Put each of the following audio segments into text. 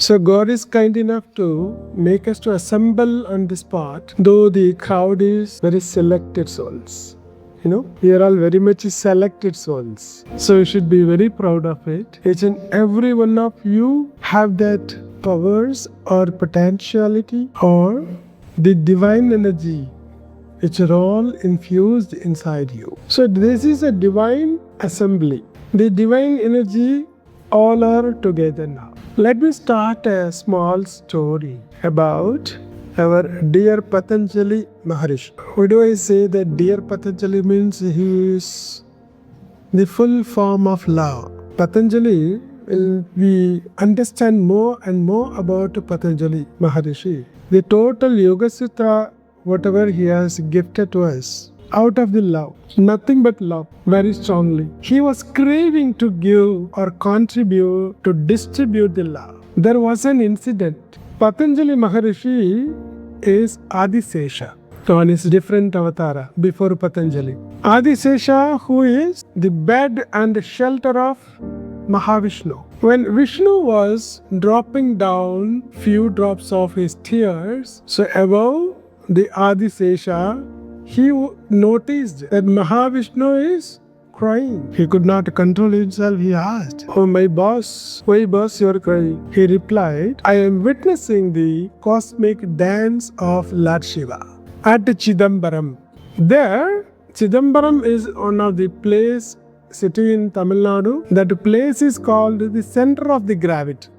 So God is kind enough to make us to assemble on this spot, though the crowd is very selected souls. We are all very much selected souls. So you should be very proud of it. Each and every one of you have that powers or potentiality or the divine energy which are all infused inside you. So this is a divine assembly. The divine energy all are together now. Let me start a small story about our dear Patanjali Maharishi. Why do I say that dear Patanjali means he is the full form of love? Patanjali, we understand more and more about Patanjali Maharishi. The total Yoga Shastra, whatever he has gifted to us, out of the love, nothing but love, very strongly. He was craving to give or contribute to distribute the love. There was an incident. Patanjali Maharishi is Adisesha on his different avatara before Patanjali. Adisesha, who is the bed and shelter of Mahavishnu. When Vishnu was dropping down few drops of his tears, so above the Adisesha, he noticed that Mahavishnu is crying. He could not control himself. He asked, "Oh my boss, why boss you are crying?" He replied, "I am witnessing the cosmic dance of Lord Shiva at Chidambaram." There, Chidambaram is one of the place city in Tamil Nadu. That place is called the center of the gravity.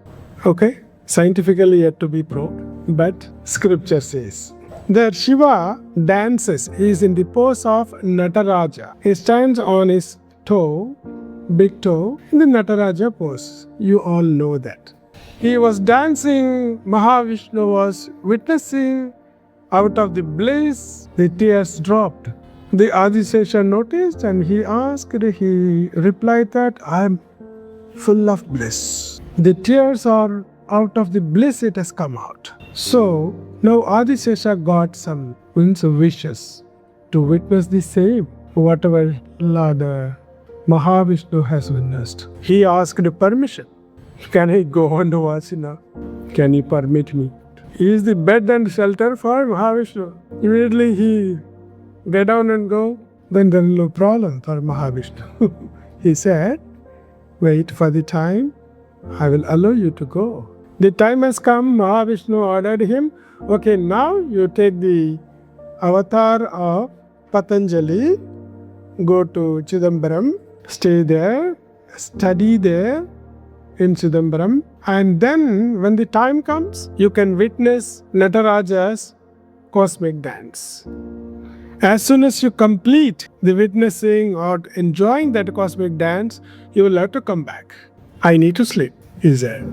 Okay? Scientifically yet to be proved, but scripture says. There Shiva dances. He is in the pose of Nataraja. He stands on his toe, big toe, in the Nataraja pose. You all know that. He was dancing. Mahavishnu was witnessing. Out of the bliss, the tears dropped. The Adisesha noticed and he replied that I am full of bliss. The tears are out of the bliss, it has come out. So now Adisesha got some wishes to witness the same, whatever Lord Mahavishnu has witnessed. He asked permission. Can I go on to watch now? Can you permit me? He is the bed and shelter for Mahavishnu. Immediately he get down and go. Then there is no problem for Mahavishnu. He said, wait for the time. I will allow you to go. The time has come. Mahavishnu ordered him, okay, now you take the avatar of Patanjali, go to Chidambaram, stay there, study there in Chidambaram, and then when the time comes, you can witness Nataraja's cosmic dance. As soon as you complete the witnessing or enjoying that cosmic dance, you will have to come back. I need to sleep, he said.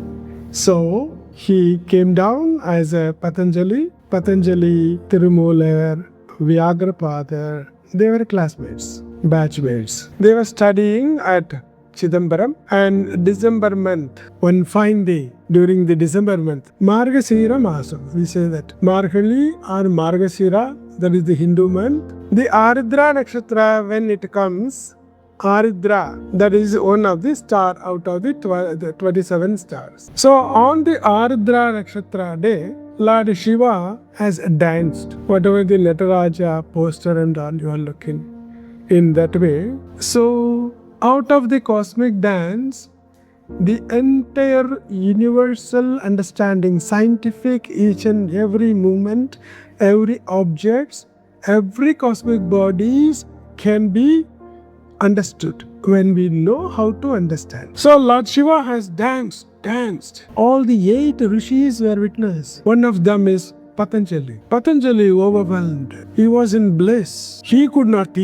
So he came down as a Patanjali, Thirumoolar, Vyagrapada. They were classmates, batchmates. They were studying at Chidambaram, and December month, one fine day during the December month, Margasira Masam, we say that. Margali or Margasira, that is the Hindu month. The Aridra Nakshatra, when it comes, Aridra, that is one of the star out of the 27 stars. So on the Aridra Nakshatra day, Lord Shiva has danced. Whatever the Nataraja poster and all you are looking in that way. So out of the cosmic dance, the entire universal understanding, scientific, each and every movement, every objects, every cosmic bodies can be understood when we know how to understand. So Lord Shiva has danced. All the 8 rishis were witness. One of them is Patanjali. Patanjali overwhelmed. He was in bliss. He could not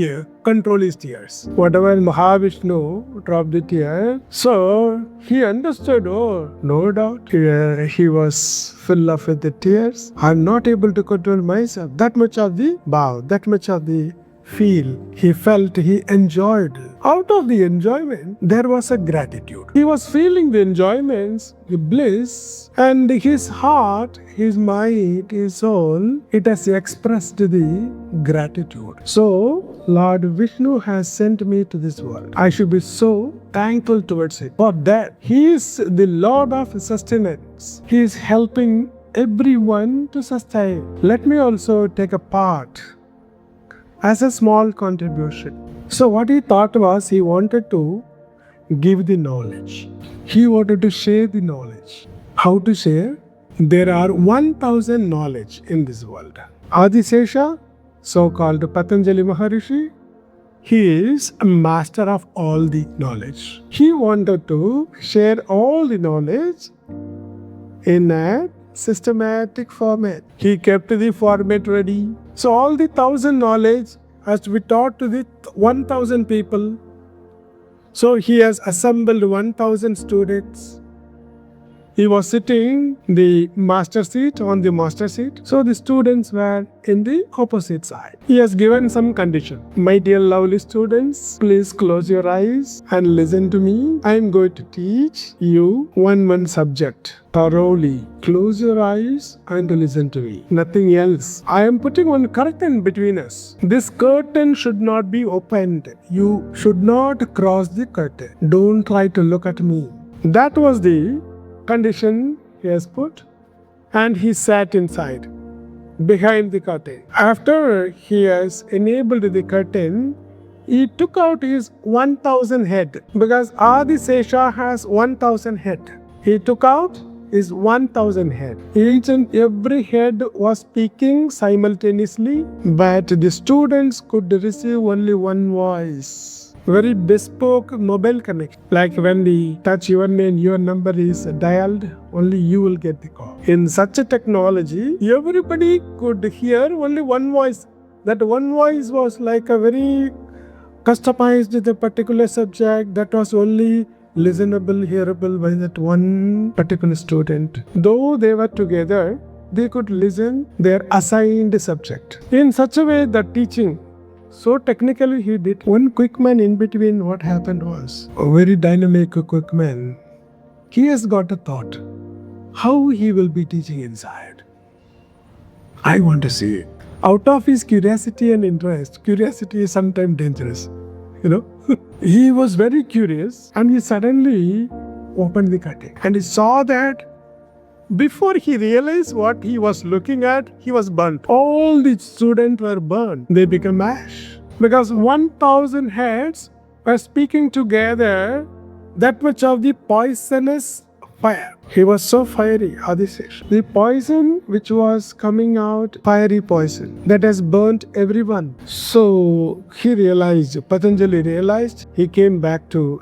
control his tears. Whatever Mahavishnu dropped the tear, so he understood, oh, no doubt. He was full of the tears. I'm not able to control myself. That much of the bow, that much of the feel. He felt, he enjoyed. Out of the enjoyment, there was a gratitude. He was feeling the enjoyments, the bliss, and his heart, his mind, his soul, it has expressed the gratitude. So, Lord Vishnu has sent me to this world. I should be so thankful towards it. For that, He is the Lord of sustenance. He is helping everyone to sustain. Let me also take a part as a small contribution. So what he thought was, he wanted to give the knowledge. He wanted to share the knowledge. How to share? There are 1000 knowledge in this world. Adisesha, so-called Patanjali Maharishi, he is a master of all the knowledge. He wanted to share all the knowledge in a systematic format. He kept the format ready. So all the 1000 knowledge has to be taught to the 1000 people. So he has assembled 1000 students. He was sitting the master seat on the master seat. So the students were in the opposite side. He has given some condition. My dear lovely students, please close your eyes and listen to me. I am going to teach you one subject thoroughly. Close your eyes and listen to me. Nothing else. I am putting one curtain between us. This curtain should not be opened. You should not cross the curtain. Don't try to look at me. That was the condition he has put, and he sat inside behind the curtain. After he has enabled the curtain, he took out his 1000 head, because Adisesha has 1000 head. He took out his 1000 head. Each and every head was speaking simultaneously, but the students could receive only one voice. Very bespoke mobile connection. Like when we touch your name, your number is dialed, only you will get the call. In such a technology, everybody could hear only one voice. That one voice was like a very customized to the particular subject that was only listenable, hearable by that one particular student. Though they were together, they could listen their assigned subject. In such a way, the teaching, so technically he did. One quick man in between, what happened was, a very dynamic quick man, he has got a thought how he will be teaching inside. I want to see it. Out of his curiosity and interest, curiosity is sometimes dangerous, he was very curious, and he suddenly opened the curtain and he saw that before he realized what he was looking at, he was burnt. All the students were burned. They became ash. Because 1000 heads were speaking together that much of the poisonous fire. He was so fiery, Adisesha. The poison which was coming out, fiery poison, that has burnt everyone. So he realized, Patanjali realized, he came back to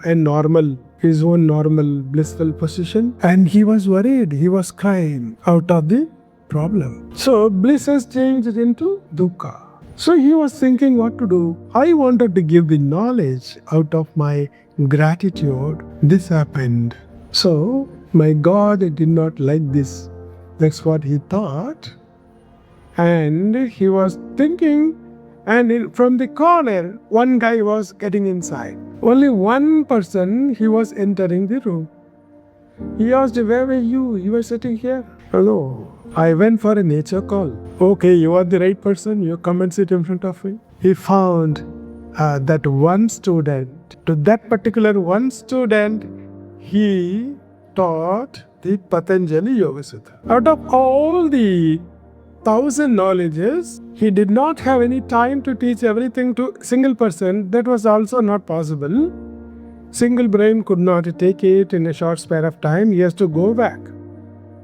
his own normal blissful position, and he was worried. He was crying out of the problem. So bliss has changed into dukkha. So he was thinking what to do. I wanted to give the knowledge out of my gratitude. This happened. So my God did not like this. That's what he thought. And he was thinking, and from the corner, one guy was getting inside. Only one person, he was entering the room. He asked, where were you? You were sitting here. Hello. I went for a nature call. Okay, you are the right person. You come and sit in front of me. He found that one student. To that particular one student, he taught the Patanjali Yoga Shastra. Out of all the 1000 knowledges, he did not have any time to teach everything to single person. That was also not possible. Single brain could not take it in a short span of time. He has to go back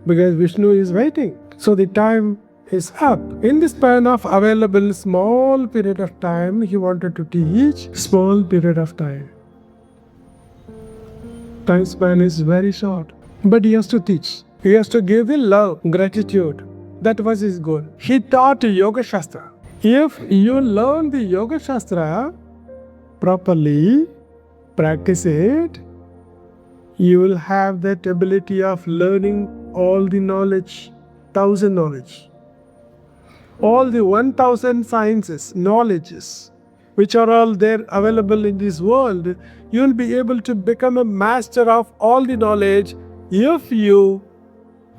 because Vishnu is waiting. So the time is up. In the span of available small period of time, he wanted to teach small period of time. Time span is very short, but he has to teach. He has to give the love, gratitude. That was his goal. He taught Yoga Shastra. If you learn the Yoga Shastra properly, practice it, you will have that ability of learning all the knowledge, 1000 knowledge. All the 1000 sciences, knowledges, which are all there available in this world, you will be able to become a master of all the knowledge if you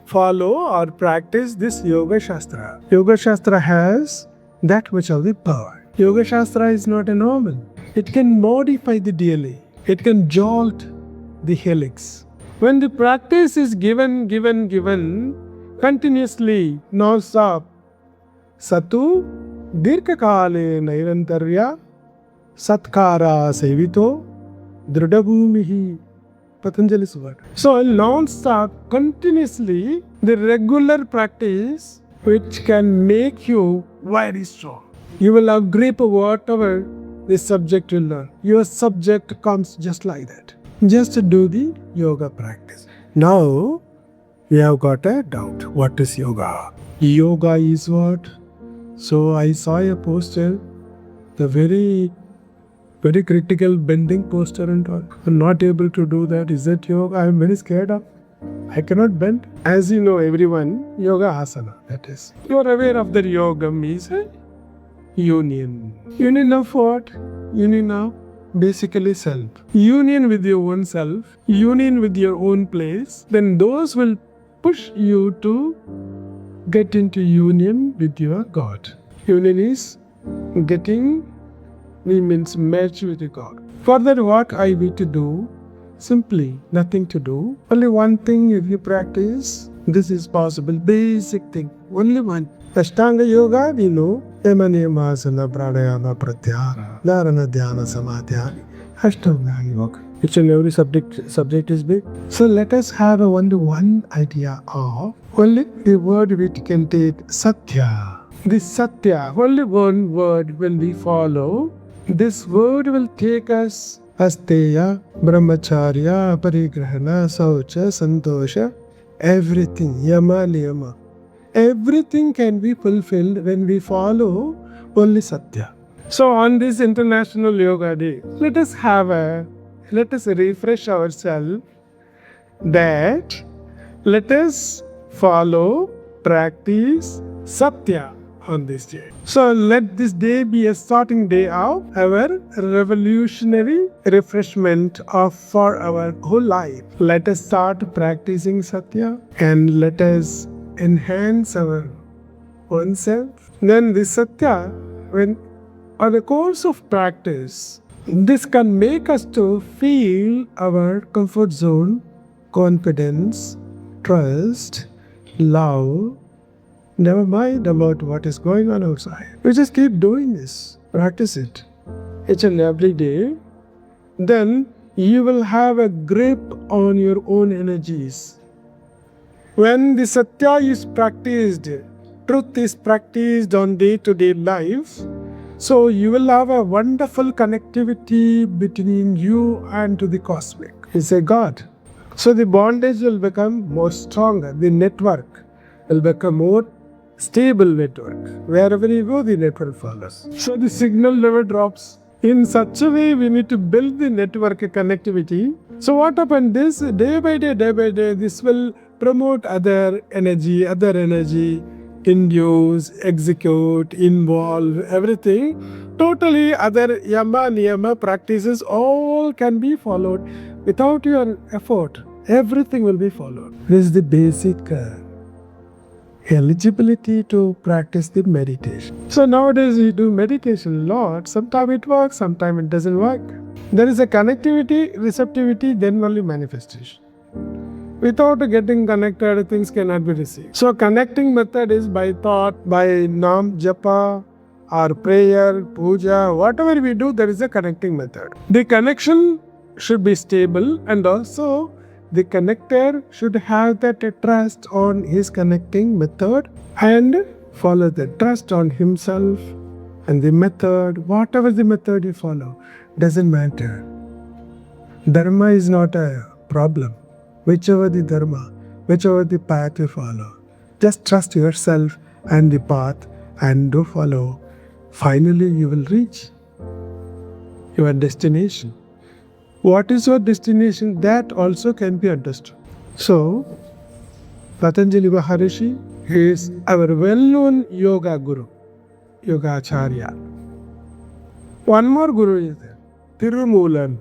follow or practice this Yoga Shastra. Yoga Shastra has that much of the power. Yoga Shastra is not a novel. It can modify the DNA. It can jolt the helix. When the practice is given continuously, non-stop, Satu Dirkakale Nairantarya Satkara Sevito Dridabhumihi. Patanjali's word. So non-stop, continuously, the regular practice which can make you very strong. You will have grip of whatever the subject you learn. Your subject comes just like that. Just do the yoga practice. Now, we have got a doubt. What is yoga? Yoga is what? So I saw a poster, the very critical bending poster and all. I'm not able to do that. Is that yoga? I'm very scared of. I cannot bend. As you know, everyone, yoga asana, that is. You are aware of the yoga means union. Union of what? Union of basically self. Union with your own self, union with your own place, then those will push you to get into union with your God. Union is getting, means merge with your God. For that, what I need to do? Simply nothing to do. Only one thing if you practice, this is possible. Basic thing. Only one. Ashtanga yoga, we know. Yama niyama asana pranayama pratyahara dharana dhyana samadhyani. Ashtanga yoga. Each and every subject is big. So let us have only one idea of only the word which can take Satya. This Satya, only one word when we follow, this word will take us Asteya, Brahmacharya, Parigrahana, Saucha, Santosha, everything, Yama, Niyama. Everything can be fulfilled when we follow only Satya. So on this International Yoga Day, let us refresh ourselves that let us follow, practice Satya on this day. So let this day be a starting day of our revolutionary refreshment for our whole life. Let us start practicing Satya and let us enhance our own self. Then this Satya, when on the course of practice, this can make us to feel our comfort zone, confidence, trust, love. Never mind about what is going on outside. We just keep doing this. Practice it each and every day. Then you will have a grip on your own energies. When the Satya is practiced, truth is practiced on day-to-day life, so you will have a wonderful connectivity between you and to the cosmic. It's a God. So the bondage will become more stronger. The network will become more stable network. Wherever you go, the network follows. So the signal never drops. In such a way, we need to build the network connectivity. So what happened is, day by day, this will promote other energy, induce, execute, involve, everything. Totally other yama, niyama practices all can be followed without your effort. Everything will be followed. This is the basic eligibility to practice the meditation. So nowadays we do meditation a lot. Sometimes it works, sometimes it doesn't work. There is a connectivity, receptivity, then only manifestation. Without getting connected, things cannot be received. So connecting method is by thought, by nam, japa, or prayer, puja, whatever we do, there is a connecting method. The connection should be stable, and also the connector should have that trust on his connecting method and follow the trust on himself and the method. Whatever the method you follow, doesn't matter. Dharma is not a problem. Whichever the dharma, whichever the path you follow, just trust yourself and the path and do follow. Finally, you will reach your destination. What is your destination? That also can be understood. So, Patanjali Maharishi is our well-known yoga guru, yoga acharya. One more guru is there, Thirumoolar.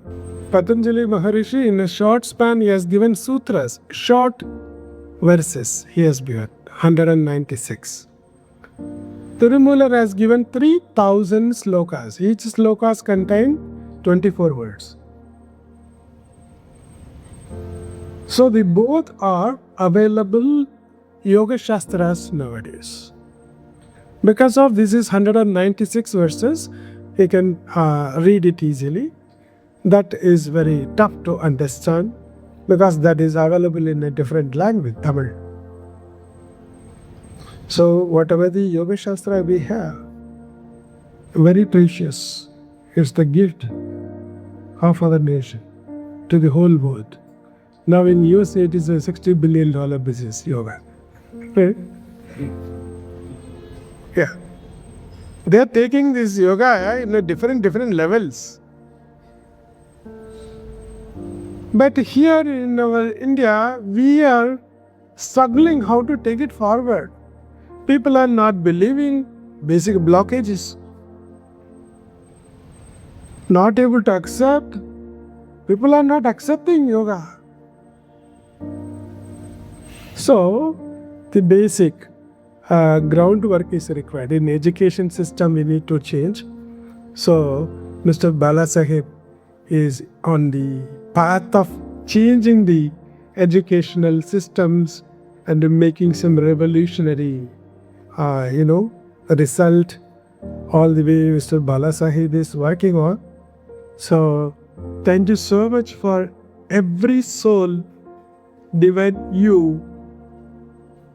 Patanjali Maharishi, in a short span, he has given sutras, short verses he has given, 196. Thirumoolar has given 3000 slokas. Each slokas contain 24 words. So they both are available Yoga Shastras nowadays. Because of this is 196 verses, you can read it easily. That is very tough to understand because that is available in a different language, Tamil. So whatever the Yoga Shastra we have, very precious. It's the gift of our nation to the whole world. Now in USA it is a $60 billion business, yoga. Right? Yeah. They are taking this yoga in a different levels. But here in our India, we are struggling how to take it forward. People are not believing, basic blockages. Not able to accept. People are not accepting yoga. So, the basic groundwork is required. In education system, we need to change. So, Mr. Balasaheb is on the path of changing the educational systems and making some revolutionary, result. All the way Mr. Balasaheb is working on. So, thank you so much for every soul, divine you,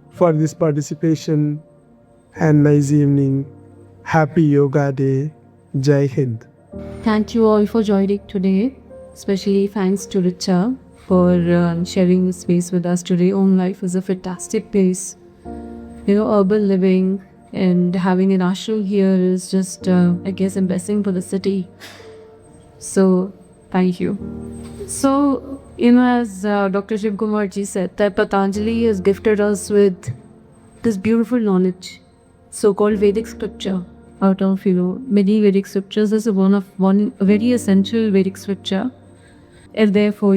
for this participation and nice evening. Happy Yoga Day. Jai Hind. Thank you all for joining today. Especially thanks to Richa for sharing this space with us today. AUM Life is a fantastic place. Urban living and having an ashram here is just, a blessing for the city. So, thank you. So, as Dr. Shiv Kumar ji said, that Patanjali has gifted us with this beautiful knowledge, so-called Vedic scripture. Out of many Vedic scriptures, this is one very essential Vedic scripture. And therefore,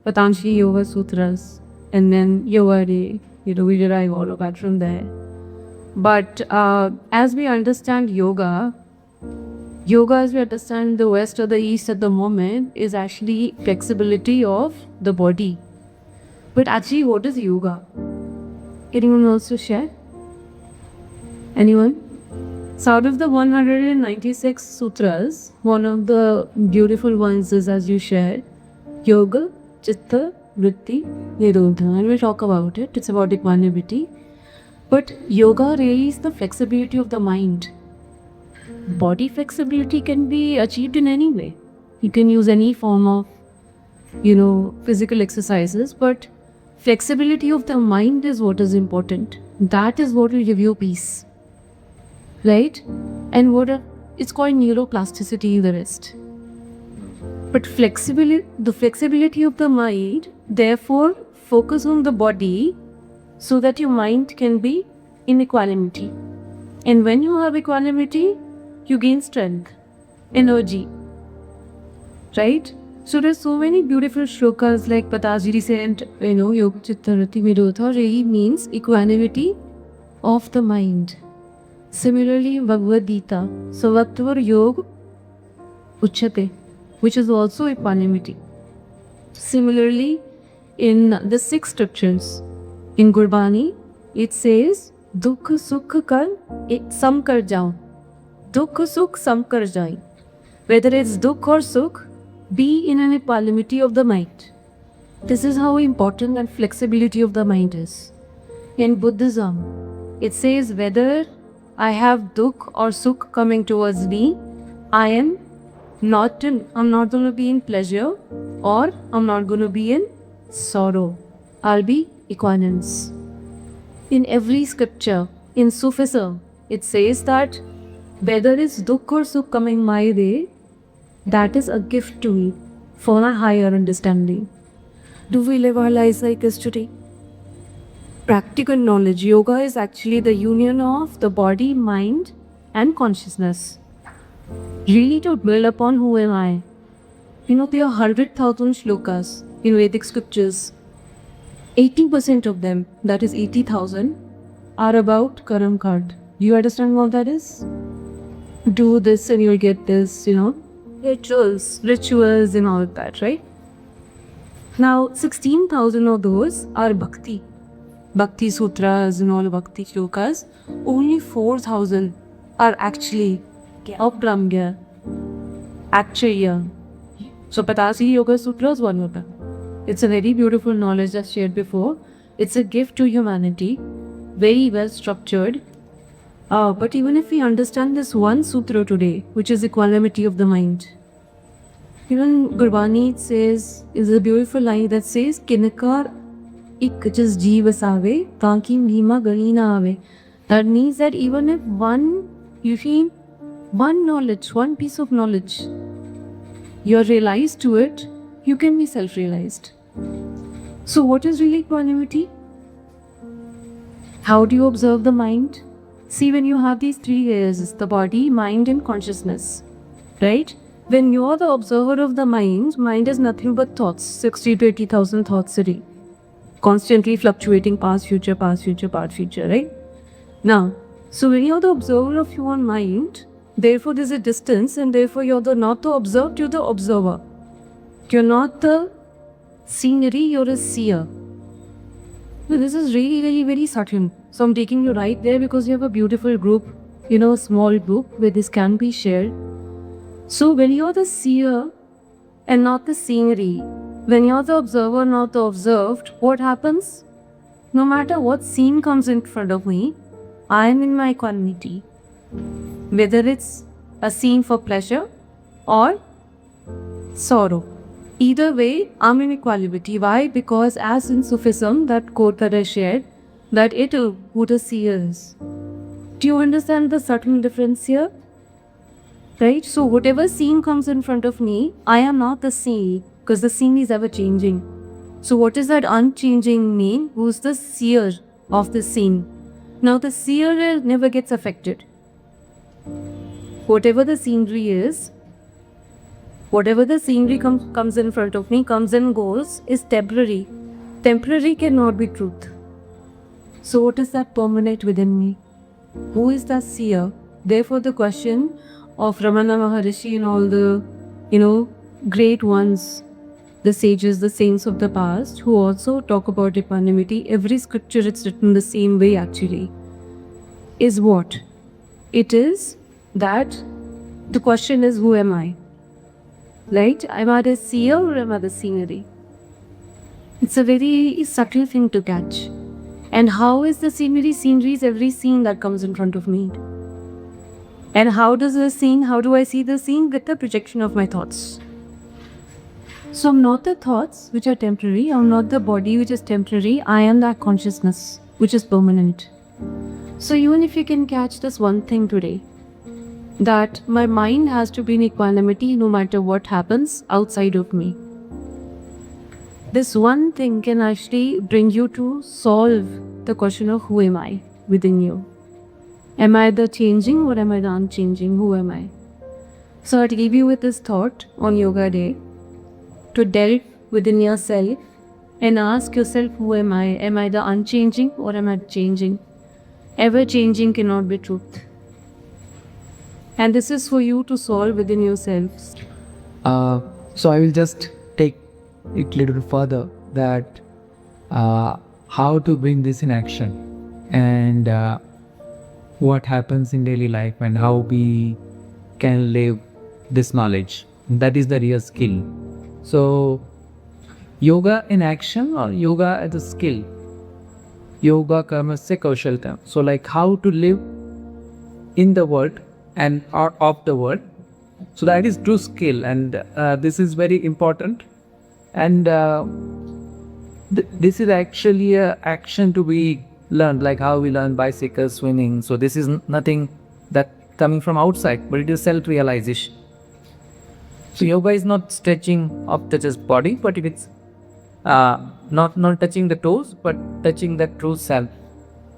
Patanjali Yoga Sutras, and then Yoga Day, we derive all of that from there. But as we understand yoga as we understand the West or the East at the moment, is actually flexibility of the body. But actually, what is yoga? Anyone also share? Anyone? So out of the 196 sutras, one of the beautiful ones is, as you shared, Yoga, Chitta, Vritti, Nirodha. And we'll talk about it. It's about equanimity. But yoga really is the flexibility of the mind. Body flexibility can be achieved in any way. You can use any form of, physical exercises, but flexibility of the mind is what is important. That is what will give you peace. Right? And it's called neuroplasticity, the rest. But the flexibility of the mind, therefore, focus on the body so that your mind can be in equanimity. And when you have equanimity, you gain strength, energy. Right? So there's so many beautiful shlokas like Patanjali said, Yoga Chitta Vritti Nirodha really means equanimity of the mind. Similarly, Bhagavad Gita, Savatvar Yoga Uchyate, which is also equanimity. Similarly, in the 6 scriptures, in Gurbani, it says, Dukh Sukh Kar Sam Kar Jao. Dukh Sukh Sam Kar Jai. Whether it's Dukh or Sukh, be in an equanimity of the mind. This is how important and flexibility of the mind is. In Buddhism, it says whether I have Dukh or Sukh coming towards me, I'm not going to be in pleasure or I'm not going to be in sorrow. I'll be equanimous. In every scripture, in Sufism, it says that whether it's Dukh or Sukh coming my way, that is a gift to me for a higher understanding. Do we live our lives like this today? Practical knowledge. Yoga is actually the union of the body, mind, and consciousness. Really to build upon who am I. There are 100,000 shlokas in Vedic scriptures. 80% of them, that is 80,000, are about Karam Kard. You understand what that is? Do this and you'll get this, rituals and all of that, right? Now, 16,000 of those are bhakti. Bhakti sutras and all bhakti shlokas. Only 4,000 are actually apramya, acharya. So Patanjali Yoga Sutra is one of them. It's a very beautiful knowledge as shared before. It's a gift to humanity, very well structured. But even if we understand this one sutra today, which is equanimity of the mind, even Gurbani says, is a beautiful line that says, Kinakar ik jas jeev asave, tanki bhima gani na ave. That means that even if one knowledge, one piece of knowledge, you're realized to it, you can be self-realized. So what is really equanimity? How do you observe the mind? See, when you have these three layers, the body, mind and consciousness, right? When you're the observer of the mind is nothing but thoughts, 60 to 80,000 thoughts a day, constantly fluctuating past, future, right? Now, so when you're the observer of your own mind, therefore there's a distance and therefore you're not the observed, you're the observer. You're not the scenery, you're a seer. So this is really, really very subtle. So I'm taking you right there because you have a beautiful group, a small group where this can be shared. So when you're the seer and not the scenery, when you're the observer, not the observed, what happens? No matter what scene comes in front of me, I am in my equanimity. Whether it's a scene for pleasure or sorrow. Either way, I'm in equanimity. Why? Because as in Sufism, that quote that I shared, that it who the seer is. Do you understand the subtle difference here? Right? So whatever scene comes in front of me, I am not the scene because the scene is ever changing. So what does that unchanging mean? Who's the seer of the scene? Now the seer never gets affected. Whatever the scenery is, whatever the scenery comes in front of me, comes and goes, is temporary. Temporary cannot be truth. So what is that permanent within me? Who is that seer? Therefore the question of Ramana Maharishi and all the, great ones, the sages, the saints of the past, who also talk about equanimity, every scripture it's written the same way actually, is what? It is that the question is, who am I? Right? Am I the seer or am I the scenery? It's a very subtle thing to catch. And how is the scenery? Scenery is every scene that comes in front of me. And how do I see the scene? With the projection of my thoughts. So I'm not the thoughts which are temporary. I'm not the body which is temporary. I am that consciousness which is permanent. So even if you can catch this one thing today, that my mind has to be in equanimity no matter what happens outside of me. This one thing can actually bring you to solve the question of who am I within you. Am I the changing or am I the unchanging? Who am I? So I'd leave you with this thought on Yoga Day to delve within yourself and ask yourself, who am I? Am I the unchanging or am I changing? Ever changing cannot be truth. And this is for you to solve within yourselves. So I will just take it a little further that how to bring this in action and what happens in daily life and how we can live this knowledge. That is the real skill. So yoga in action or yoga as a skill. Yoga karmasya kaushaltam. So like how to live in the world and out of the world. So that is true skill, and this is very important. And this is actually a action to be learned, like how we learn bicycle, swimming. So this is nothing that coming from outside, but it is self-realization. So yoga is not stretching of the just body, but it's not touching the toes, but touching the true self,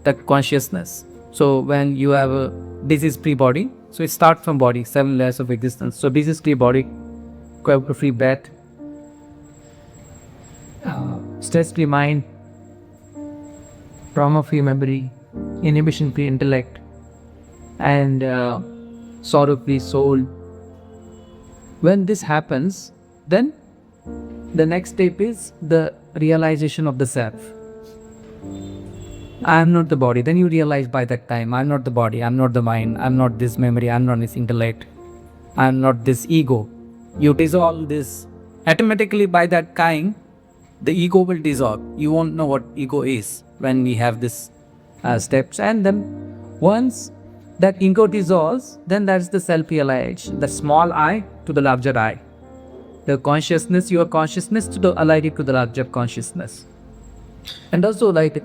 the consciousness. So when you have a disease-free body, so it starts from body, 7 layers of existence. So disease-free body, cooperative breath, stress-free mind, trauma-free memory, inhibition-free intellect, and sorrow-free soul. When this happens, then the next step is the realization of the self. I am not the body. Then you realize by that time, I am not the body, I am not the mind, I am not this memory, I am not this intellect, I am not this ego. You dissolve this. Automatically by that time, the ego will dissolve. You won't know what ego is when we have this steps. And then once that ego dissolves, then that's the self-realization. The small I to the larger I. The consciousness, your consciousness to the allied to the larger consciousness. And also like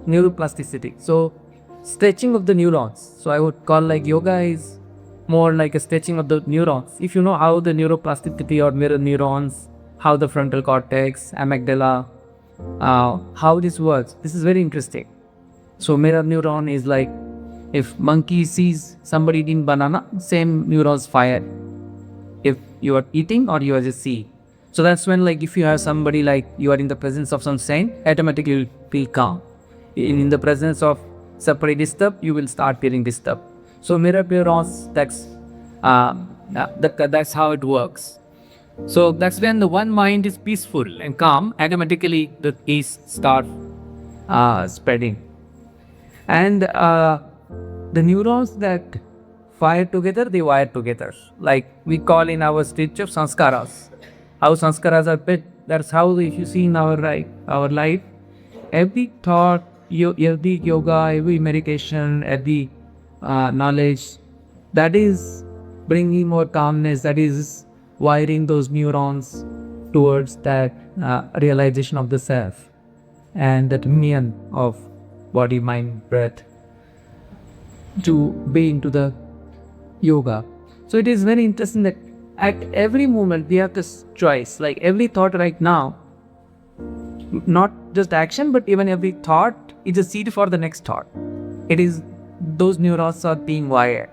neuroplasticity. So stretching of the neurons. So I would call like yoga is more like a stretching of the neurons. If you know how the neuroplasticity or mirror neurons, how the frontal cortex, amygdala, how this works, this is very interesting. So mirror neuron is like if monkey sees somebody eating banana, same neurons fire. If you are eating or you are just seeing. So that's when like if you have somebody like you are in the presence of some saint, automatically you will feel calm. In the presence of separate disturbed, you will start feeling disturbed. So mirror neurons, that's how it works. So that's when the one mind is peaceful and calm, automatically the peace start spreading. And the neurons that fire together, they wire together. Like we call in our scripture sanskaras. How sanskaras are built, that's how if you see in our life, every thought, every yoga, every meditation, every knowledge, that is bringing more calmness, that is wiring those neurons towards that realization of the self and that union of body, mind, breath to be into the yoga. So it is very interesting that at every moment we have this choice, like every thought right now, not just action, but even every thought is a seed for the next thought. It is those neurons are being wired.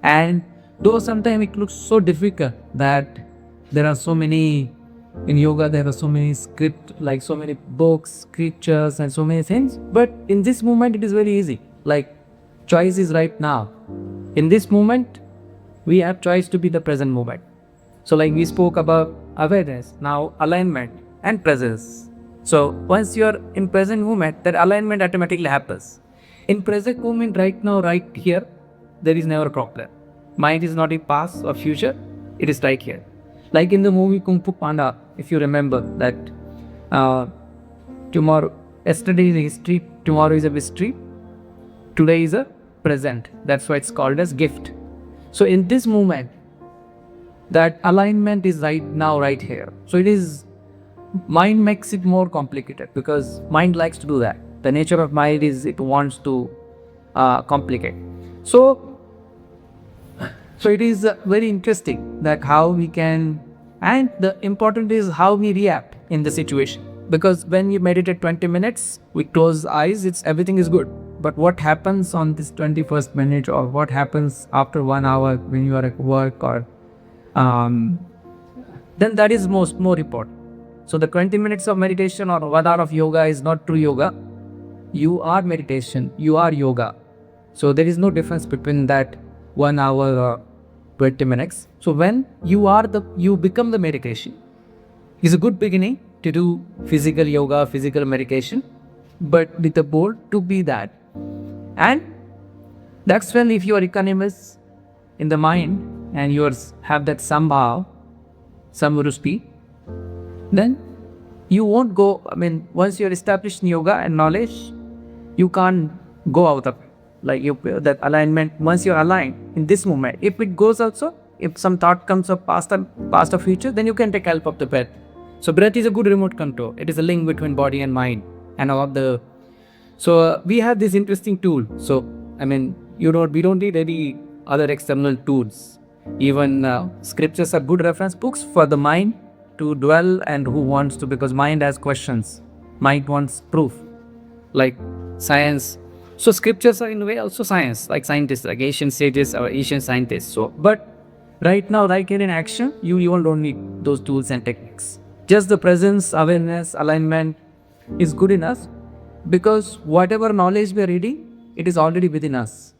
And though sometimes it looks so difficult that there are so many in yoga, there are so many script, like so many books, scriptures, and so many things. But in this moment, it is very easy. Like choice is right now. In this moment, we have choice to be the present moment. So like we spoke about awareness, now alignment and presence. So once you are in present moment, that alignment automatically happens. In present moment right now, right here, there is never a problem. Mind is not in past or future, it is right here. Like in the movie Kung Fu Panda, if you remember that yesterday is a history, tomorrow is a mystery, today is a present. That's why it's called as gift. So in this moment, that alignment is right now, right here. So it is, mind makes it more complicated because mind likes to do that. The nature of mind is it wants to complicate. So it is very interesting that how we can, and the important is how we react in the situation. Because when you meditate 20 minutes, we close eyes, everything is good. But what happens on this 21st minute, or what happens after 1 hour when you are at work, or then that is more important. So the 20 minutes of meditation or 1 hour of yoga is not true yoga. You are meditation, you are yoga. So there is no difference between that 1 hour or 20 minutes. So when you become the meditation, it's a good beginning to do physical yoga, physical meditation, but with the goal to be that. And that's when if you are equanimous in the mind and you have that somehow, samvrusti, then you won't go, once you're established in yoga and knowledge, you can't go out of it. Like that alignment, once you're aligned in this moment, if it goes also, if some thought comes of past or future, then you can take help of the breath. So breath is a good remote control. It is a link between body and mind and all of the. So we have this interesting tool. So we don't need any other external tools. Even scriptures are good reference books for the mind to dwell and who wants to, because mind has questions. Mind wants proof, like science. So scriptures are in a way also science, like scientists, like Asian sages or Asian scientists. So, but right now, right here in action, you even don't need those tools and techniques. Just the presence, awareness, alignment is good enough, because whatever knowledge we are reading, it is already within us.